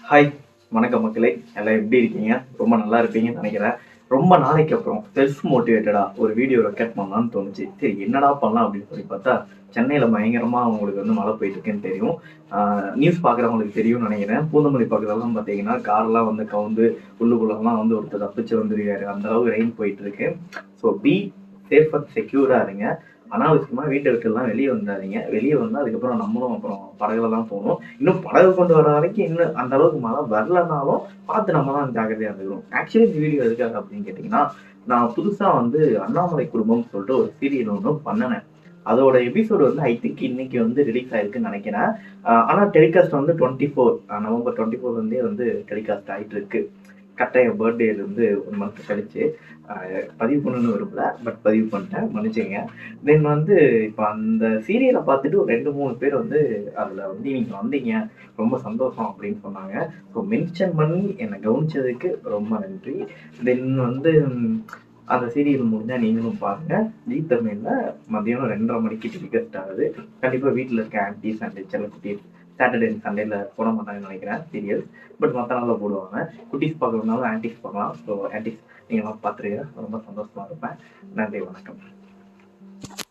Hi வணக்கம் மக்களே, எல்லாம் எப்படி இருக்கீங்க? ரொம்ப நல்லா இருப்பீங்கன்னு நினைக்கிறேன். ரொம்ப நாளைக்கு அப்புறம் செல்ஃப் மோட்டிவேட்டடா ஒரு வீடியோ ரெக்கார்ட் பண்ணலான்னு தோணுச்சு. சரி என்னடா பண்ணலாம் அப்படின்னு சொல்லி பார்த்தா, சென்னையில பயங்கரமா உங்களுக்கு வந்து மழை போயிட்டு இருக்குன்னு தெரியும். நியூஸ் பார்க்குறவங்களுக்கு தெரியும்னு நினைக்கிறேன். பூந்தமல்லி பக்கத்துலலாம் பார்த்தீங்கன்னா, கார்லாம் வந்து கவுந்து உள்ளுக்குள்ளலாம் வந்து ஒருத்தர் தப்பிச்சு வந்துருக்காரு. அந்த அளவுக்கு ரெயின் போயிட்டு இருக்கு. ஸோ பி சேஃப் அண்ட் செக்யூரா இருங்க. அனாவசியமா வீட்டை விட்டுலாம் வெளியே வந்துடாதீங்க. வெளியே வந்தா அதுக்கப்புறம் நம்மளும் அப்புறம் படகுல தான் போகணும். இன்னும் படகு கொண்டு வர வரைக்கும் இன்னும் அந்த அளவுக்கு மழை வரலனாலும் பார்த்து நம்ம தான் ஜாக்கிரதையா இருந்துக்கணும். ஆக்சுவலி இந்த வீடியோ எதுக்காக அப்படின்னு கேட்டிங்கன்னா, நான் புதுசா வந்து அண்ணாமலை குடும்பம்னு சொல்லிட்டு ஒரு சீரியல் ஒண்ணு பண்ணுனேன். அதோட எபிசோடு வந்து ஐ திங்க் இன்னைக்கு வந்து ரிலீஸ் ஆயிருக்குன்னு நினைக்கிறேன். ஆனா டெலிகாஸ்ட் வந்து 24 நவம்பர் 24 வந்து டெலிகாஸ்ட் ஆயிட்டு இருக்கு. கரெக்டா என் பர்த்டேலேருந்து 1 மந்த் கழிச்சு. பதிவு பண்ணணும்னு விரும்பல. பட் பதிவு பண்ணிட்டேன். மன்னிச்சுக்கங்க. தென் வந்து இப்ப அந்த சீரியல பார்த்துட்டு ஒரு 2, 3 பேர் வந்து அதுல வந்து நீங்க வந்தீங்க. ரொம்ப சந்தோஷம் அப்படின்னு சொன்னாங்க. ஸோ மென்ஷன் பண்ணி என்ன கவனிச்சதுக்கு ரொம்ப நன்றி. தென் வந்து அந்த சீரியல் முடிஞ்சா நீங்களும் பாருங்க. ஜீ தமிழ்ல மதியானம் 2:30 மணிக்கு டெலிகாஸ்ட் ஆகுது. கண்டிப்பா வீட்ல இருக்க ஆன்டீஸ் அண்ட் செல்லக்குட்டீஸ் சாட்டர்டே அண்ட் சண்டேல போட மாட்டாங்கன்னு நினைக்கிறேன் சீரியல். பட் மத்த நாள்ல போடுவாங்க. குட்டீஸ் பார்க்கறதுனால ஆன்டீஸ் பார்க்கலாம். ஸோ ஆன்டீஸ் நீங்கலாம் பார்த்துருங்க. ரொம்ப சந்தோஷமா இருப்பேன். நன்றி, வணக்கம்.